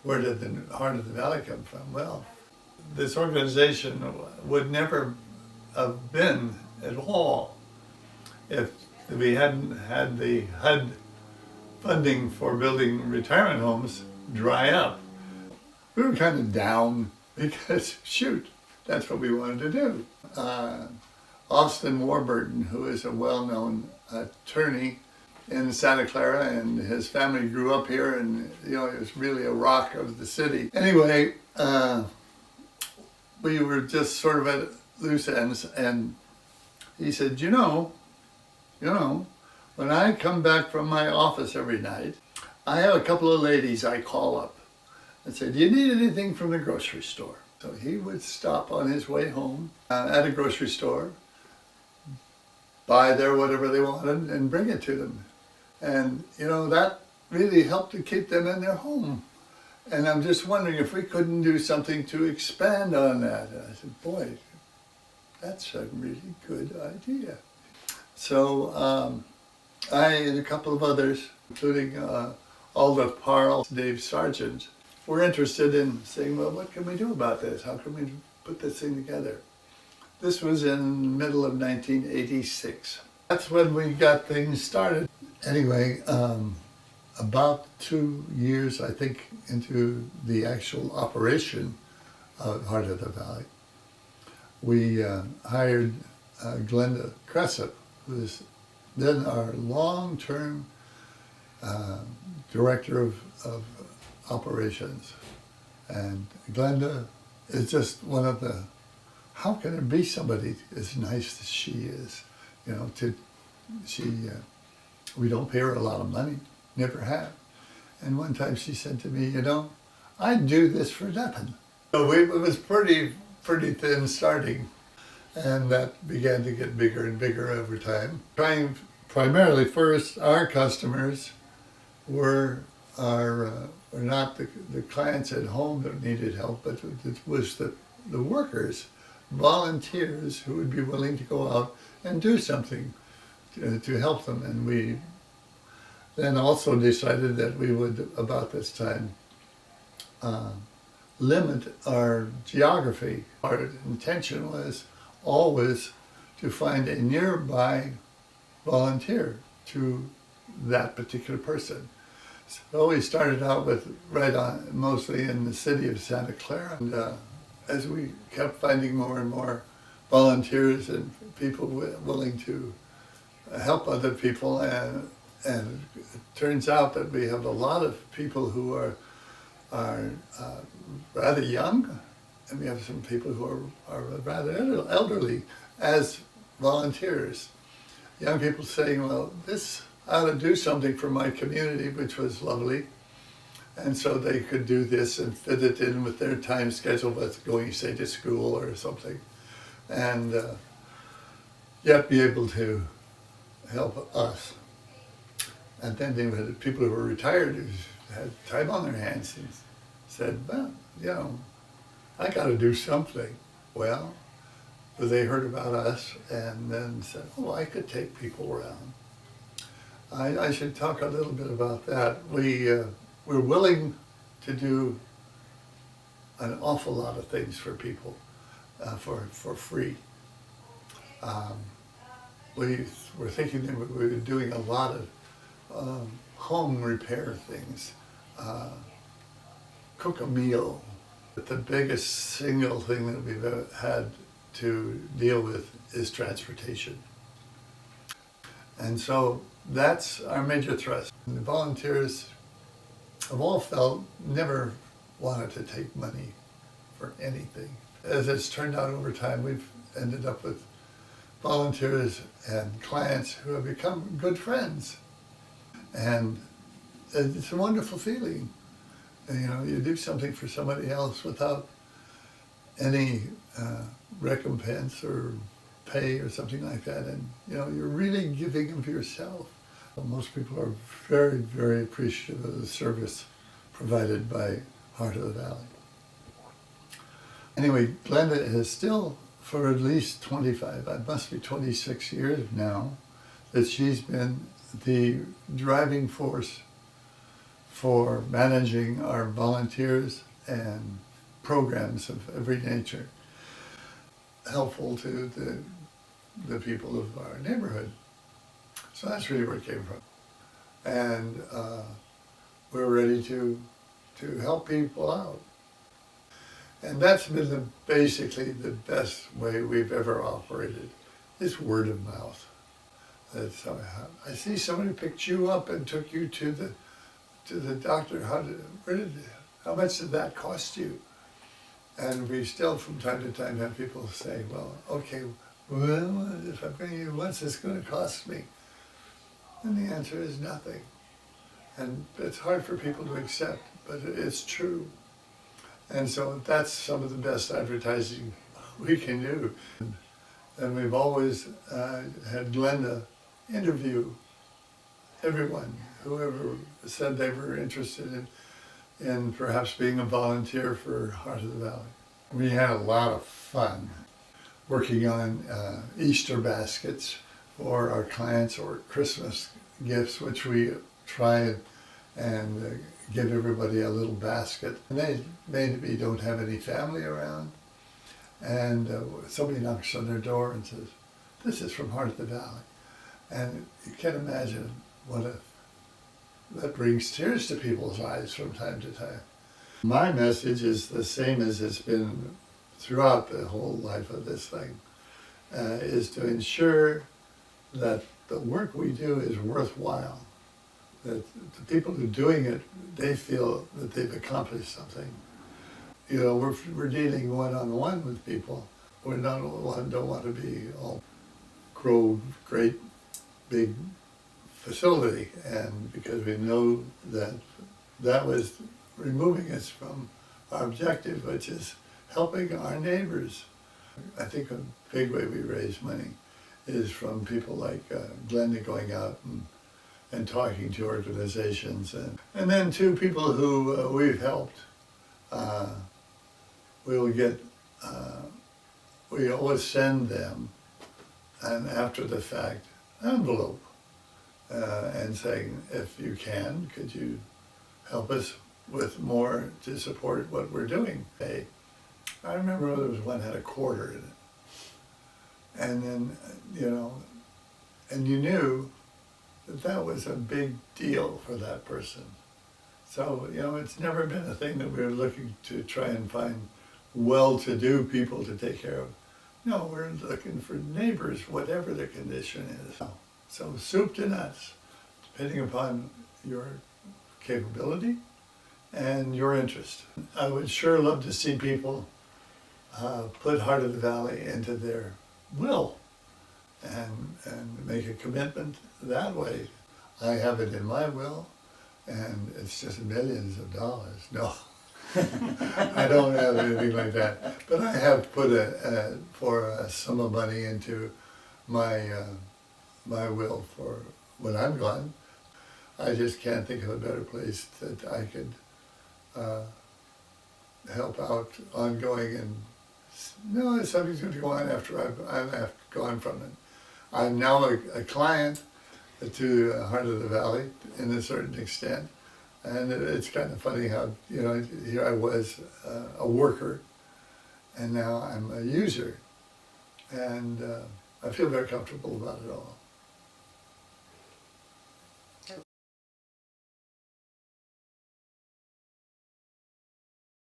where did the Heart of the Valley come from? Well, this organization would never have been at all if we hadn't had the HUD funding for building retirement homes dry up. We were kind of down because, shoot, that's what we wanted to do. Austin Warburton, who is a well-known attorney in Santa Clara, and his family grew up here, and he was really a rock of the city. Anyway, we were just sort of at loose ends, and he said, you know, when I come back from my office every night, I have a couple of ladies I call up and say, do you need anything from the grocery store? So he would stop on his way home at a grocery store, buy there whatever they wanted, and bring it to them. And, that really helped to keep them in their home. And I'm just wondering if we couldn't do something to expand on that. And I said, boy, that's a really good idea. So I and a couple of others, including Alda Parle, Dave Sargent, were interested in saying, well, what can we do about this? How can we put this thing together? This was in the middle of 1986. That's when we got things started. Anyway, about 2 years, I think, into the actual operation of Heart of the Valley, we hired Glenda Cressup, who is then our long-term director of operations. And Glenda is just one of the, how can there be somebody as nice as she is? We don't pay her a lot of money, never have. And one time she said to me, I'd do this for nothing. So it was pretty thin starting, and that began to get bigger and bigger over time. Trying primarily first, our customers were not the clients at home that needed help, but it was the workers, volunteers who would be willing to go out and do something to help them. And we then also decided that we would, about this time, limit our geography. Our intention was always to find a nearby volunteer to that particular person. So we started out with mostly in the city of Santa Clara. And as we kept finding more and more volunteers and people willing to help other people, and it turns out that we have a lot of people who are rather young, and we have some people who are rather elderly as volunteers. Young people saying, well, this ought to do something for my community, which was lovely. And so they could do this and fit it in with their time schedule with going, say, to school or something, and yet be able to help us. And then they had people who were retired who had time on their hands and said, well, I got to do something. Well, they heard about us and then said, oh, I could take people around. I should talk a little bit about that. We're willing to do an awful lot of things for people for free. We were thinking that we were doing a lot of home repair things, cook a meal. But the biggest single thing that we've ever had to deal with is transportation. And so that's our major thrust. The volunteers have all felt never wanted to take money for anything. As it's turned out over time, we've ended up with volunteers and clients who have become good friends. And it's a wonderful feeling. You do something for somebody else without any recompense or pay or something like that, and you're really giving of yourself. Most people are very, very appreciative of the service provided by Heart of the Valley. Anyway, Glenda is still, for at least 25, it must be 26 years now, that she's been the driving force for managing our volunteers and programs of every nature, helpful to the people of our neighborhood. So that's really where it came from. And we're ready to help people out. And that's been basically the best way we've ever operated, is word of mouth. That's, I see somebody picked you up and took you to the doctor. How much did that cost you? And we still from time to time have people say, well, okay, well, if I bring you, what's this going to cost me? And the answer is nothing. And it's hard for people to accept, but it's true. And so that's some of the best advertising we can do. And we've always had Glenda interview everyone, whoever said they were interested in perhaps being a volunteer for Heart of the Valley. We had a lot of fun working on Easter baskets for our clients, or Christmas gifts, which we try and give everybody a little basket. And they maybe don't have any family around, and somebody knocks on their door and says, "This is from Heart of the Valley." And you can imagine that brings tears to people's eyes from time to time. My message is the same as it's been throughout the whole life of this thing, is to ensure that the work we do is worthwhile, that the people who are doing it, they feel that they've accomplished something. You know, we're dealing one-on-one with people. We don't want to be all great big facility, and because we know that was removing us from our objective, which is helping our neighbors. I think a big way we raise money is from people like Glenda going out and talking to organizations, and then to people who we've helped. We always send them an after the fact envelope and saying, if you can, could you help us with more to support what we're doing? I remember there was one that had a quarter in it. And then, and you knew that was a big deal for that person. So, it's never been a thing that we were looking to try and find well-to-do people to take care of. No, we're looking for neighbors, whatever the condition is. So soup to nuts, depending upon your capability and your interest. I would sure love to see people put Heart of the Valley into their will and make a commitment that way. I have it in my will, and it's just millions of dollars. No, I don't have anything like that. But I have put for a sum of money into my will for when I'm gone. I just can't think of a better place that I could help out ongoing, and something's going to go on after I've gone from it. I'm now a client to Heart of the Valley in a certain extent, and it's kind of funny how here I was a worker, and now I'm a user, and I feel very comfortable about it all.